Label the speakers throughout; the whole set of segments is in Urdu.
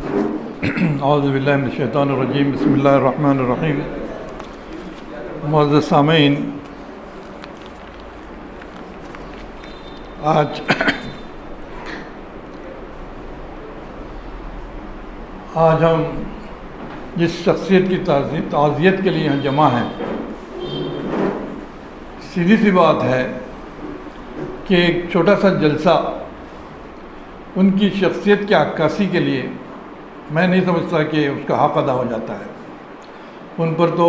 Speaker 1: اعوذ باللہ من الشیطان الرجیم، بسم اللہ الرحمن الرحیم۔ معزز سامعین، آج ہم جس شخصیت کی تعزیت کے لیے یہاں جمع ہیں، سیدھی سی بات ہے کہ ایک چھوٹا سا جلسہ ان کی شخصیت کی عکاسی کے لیے میں نہیں سمجھتا کہ اس کا حق ادا ہو جاتا ہے۔ ان پر تو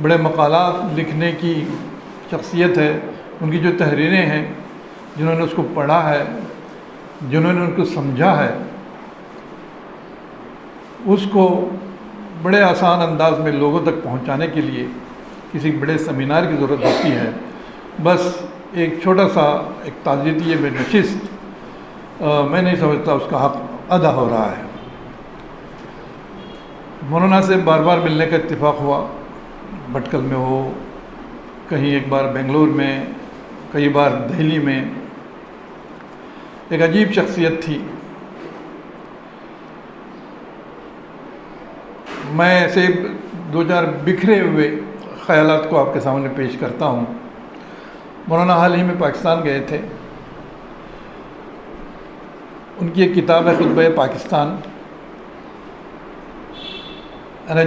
Speaker 1: بڑے مقالات لکھنے کی شخصیت ہے، ان کی جو تحریریں ہیں، جنہوں نے اس کو پڑھا ہے، جنہوں نے ان کو سمجھا ہے، اس کو بڑے آسان انداز میں لوگوں تک پہنچانے کے لیے کسی بڑے سیمینار کی ضرورت ہوتی ہے۔ بس ایک چھوٹا سا ایک تعزیتی نشست میں نہیں سمجھتا اس کا حق ادا ہو رہا ہے۔ مولانا سے بار بار ملنے کا اتفاق ہوا، بھٹکل میں ہو، کہیں ایک بار بنگلور میں، کئی بار دہلی میں۔ ایک عجیب شخصیت تھی۔ میں ایسے دو چار بکھرے ہوئے خیالات کو آپ کے سامنے پیش کرتا ہوں۔ مولانا حال ہی میں پاکستان گئے تھے۔ ان کی ایک کتاب ہے خطبہ پاکستان۔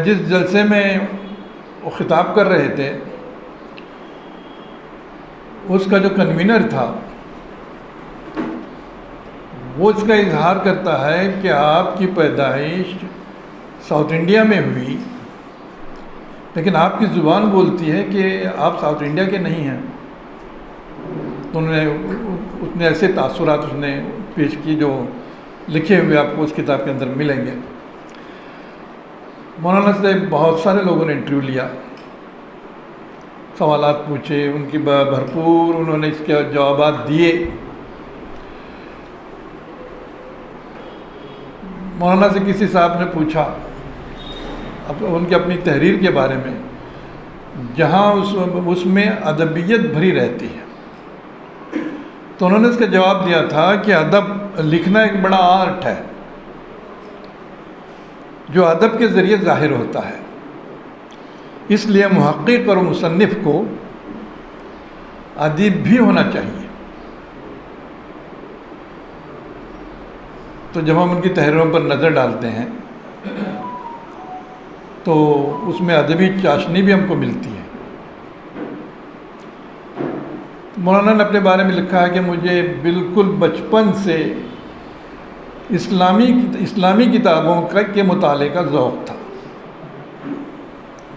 Speaker 1: جس جلسے میں وہ خطاب کر رہے تھے، اس کا جو کنوینر تھا وہ اس کا اظہار کرتا ہے کہ آپ کی پیدائش ساؤتھ انڈیا میں ہوئی، لیکن آپ کی زبان بولتی ہے کہ آپ ساؤتھ انڈیا کے نہیں ہیں۔ تو اس نے ایسے تاثرات اس نے پیش کی جو لکھے ہوئے آپ کو اس کتاب کے اندر ملیں گے۔ مولانا سے بہت سارے لوگوں نے انٹرویو لیا، سوالات پوچھے، ان کی بھرپور انہوں نے اس کے جوابات دیے۔ مولانا سے کسی صاحب نے پوچھا ان کی اپنی تحریر کے بارے میں، جہاں اس میں ادبیت بھری رہتی ہے، تو انہوں نے اس کا جواب دیا تھا کہ ادب لکھنا ایک بڑا آرٹ ہے جو ادب کے ذریعے ظاہر ہوتا ہے، اس لیے محقق اور مصنف کو ادیب بھی ہونا چاہیے۔ تو جب ہم ان کی تحریروں پر نظر ڈالتے ہیں تو اس میں ادبی چاشنی بھی ہم کو ملتی ہے۔ مولانا نے اپنے بارے میں لکھا ہے کہ مجھے بالکل بچپن سے اسلامی کتابوں کے مطالعے کا ذوق تھا،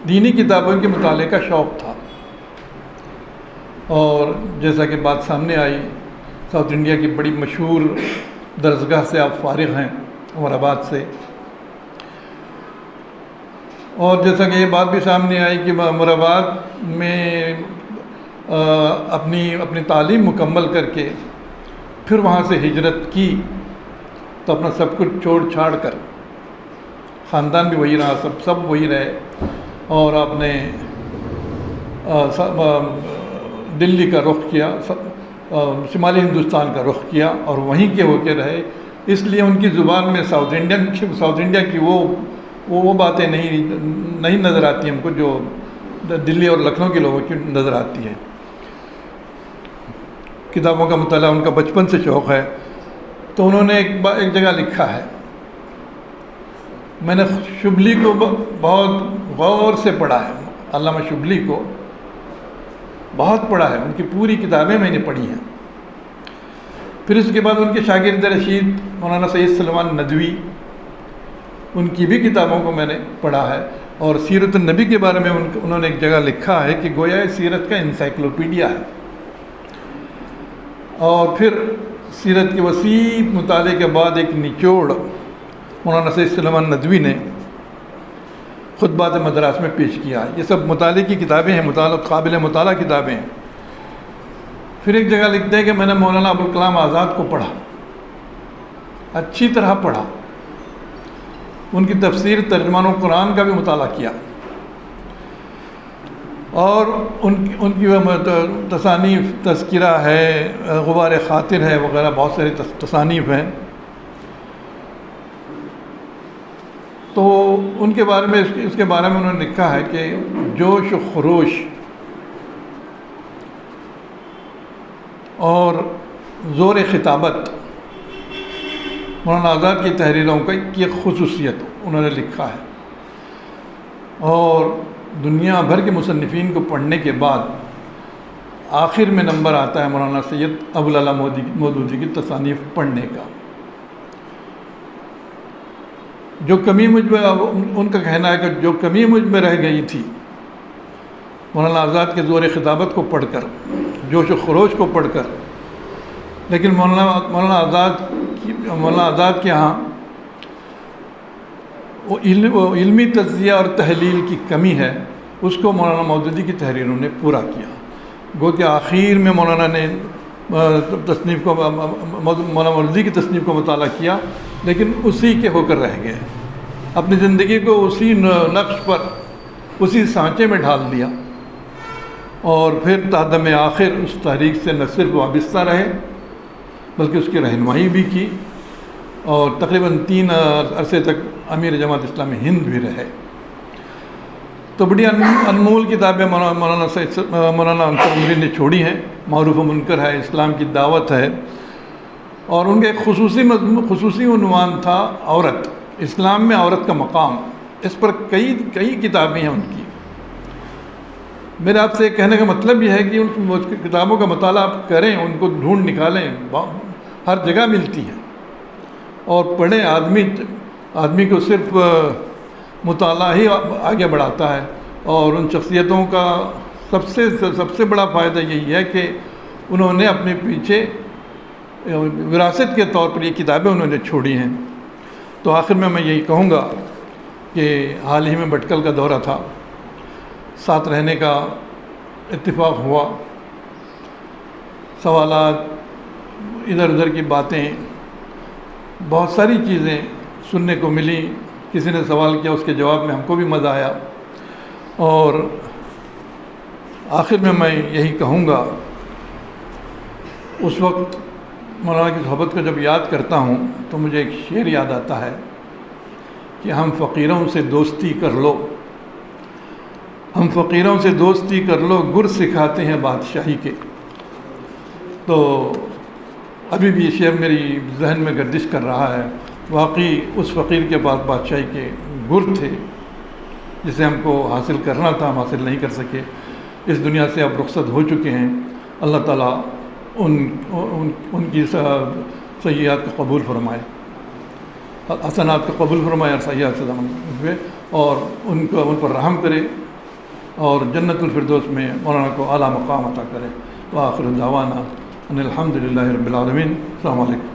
Speaker 1: دینی کتابوں کے مطالعے کا شوق تھا۔ اور جیسا کہ بات سامنے آئی، ساؤتھ انڈیا کی بڑی مشہور درسگاہ سے آپ فارغ ہیں، عمر آباد سے۔ اور جیسا کہ یہ بات بھی سامنے آئی کہ عمر آباد میں اپنی تعلیم مکمل کر کے پھر وہاں سے ہجرت کی، تو اپنا سب کچھ چھوڑ چھاڑ کر، خاندان بھی وہی رہا، سب وہی رہے، اور آپ نے دلی کا رخ کیا، شمالی ہندوستان کا رخ کیا اور وہیں کے ہو کے رہے۔ اس لیے ان کی زبان میں ساؤتھ انڈیا کی وہ باتیں نہیں نظر آتی ہم کو جو دلی اور لکھنؤ کے لوگوں کی نظر آتی ہے۔ کتابوں کا مطالعہ ان کا بچپن سے شوق ہے۔ تو انہوں نے ایک جگہ لکھا ہے، میں نے شبلی کو بہت غور سے پڑھا ہے، علامہ شبلی کو بہت پڑھا ہے، ان کی پوری کتابیں میں نے پڑھی ہیں۔ پھر اس کے بعد ان کے شاگرد رشید مولانا سید سلمان ندوی، ان کی بھی کتابوں کو میں نے پڑھا ہے۔ اور سیرت النبی کے بارے میں انہوں نے ایک جگہ لکھا ہے کہ گویا سیرت کا انسائکلوپیڈیا ہے۔ اور پھر سیرت کے وسیع مطالعے کے بعد ایک نچوڑ مولانا سید سلمان ندوی نے خطبات مدراس میں پیش کیا۔ یہ سب مطالعے کی کتابیں ہیں، قابل مطالعہ کتابیں ہیں۔ پھر ایک جگہ لکھتے ہیں کہ میں نے مولانا ابوالکلام آزاد کو پڑھا، اچھی طرح پڑھا، ان کی تفسیر ترجمان القرآن کا بھی مطالعہ کیا، اور ان کی تصانیف، تذکرہ ہے، غبار خاطر ہے، وغیرہ بہت ساری تصانیف ہیں۔ تو ان کے بارے میں اس کے بارے میں انہوں نے لکھا ہے کہ جوش و خروش اور زور خطابت مولانا آزاد کی تحریروں کی ایک خصوصیت انہوں نے لکھا ہے، اور دنیا بھر کے مصنفین کو پڑھنے کے بعد آخر میں نمبر آتا ہے مولانا سید ابوالعلا مودودی کی تصانیف پڑھنے کا۔ جو کمی مجھ میں، ان کا کہنا ہے کہ جو کمی مجھ میں رہ گئی تھی مولانا آزاد کے زور خطابت کو پڑھ کر، جوش و خروش کو پڑھ کر، لیکن مولانا آزاد کے یہاں وہ علمی تجزیہ اور تحلیل کی کمی ہے، اس کو مولانا مودودی کی تحریروں نے پورا کیا۔ گو کہ آخر میں مولانا نے تصنیف کو، مولانا مودودی کی تصنیف کو مطالعہ کیا، لیکن اسی کے ہو کر رہ گئے، اپنی زندگی کو اسی نقش پر، اسی سانچے میں ڈھال دیا، اور پھر تادم آخر اس تحریک سے نہ صرف وابستہ رہے بلکہ اس کی رہنمائی بھی کی، اور تقریباً 3 عرصے تک امیر جماعت اسلامی ہند بھی رہے۔ تو بڑی انمول کتابیں مولانا انصر عمری نے چھوڑی ہیں۔ معروف و منکر ہے، اسلام کی دعوت ہے، اور ان کا ایک خصوصی عنوان تھا عورت، اسلام میں عورت کا مقام۔ اس پر کئی کتابیں ہیں ان کی۔ میرے آپ سے کہنے کا مطلب یہ ہے کہ ان کتابوں کا مطالعہ آپ کریں، ان کو ڈھونڈ نکالیں، ہر جگہ ملتی ہیں، اور پڑھیں۔ آدمی کو صرف مطالعہ ہی آگے بڑھاتا ہے، اور ان شخصیتوں کا سب سے بڑا فائدہ یہی ہے کہ انہوں نے اپنے پیچھے وراثت کے طور پر یہ کتابیں انہوں نے چھوڑی ہیں۔ تو آخر میں یہی کہوں گا کہ حال ہی میں بھٹکل کا دورہ تھا، ساتھ رہنے کا اتفاق ہوا، سوالات، ادھر ادھر کی باتیں، بہت ساری چیزیں سننے کو ملی۔ کسی نے سوال کیا، اس کے جواب میں ہم کو بھی مزہ آیا، اور آخر میں یہی کہوں گا، اس وقت مولانا کی صحبت کو جب یاد کرتا ہوں تو مجھے ایک شعر یاد آتا ہے کہ ہم فقیروں سے دوستی کر لو، ہم فقیروں سے دوستی کر لو، گر سکھاتے ہیں بادشاہی کے۔ تو ابھی بھی یہ شعر میری ذہن میں گردش کر رہا ہے۔ واقعی اس فقیر کے پاس بادشاہی کے گر تھے، جسے ہم کو حاصل کرنا تھا، ہم حاصل نہیں کر سکے۔ اس دنیا سے اب رخصت ہو چکے ہیں۔ اللہ تعالیٰ ان کی سیئات کو قبول فرمائے، حسنات کو قبول فرمائے، اور سیئات سے ہوئے، اور ان پر رحم کرے، اور جنت الفردوس میں مولانا کو اعلیٰ مقام عطا کرے۔ وآخر دعوانا ان الحمد للہ رب العالمین۔ السلام علیکم۔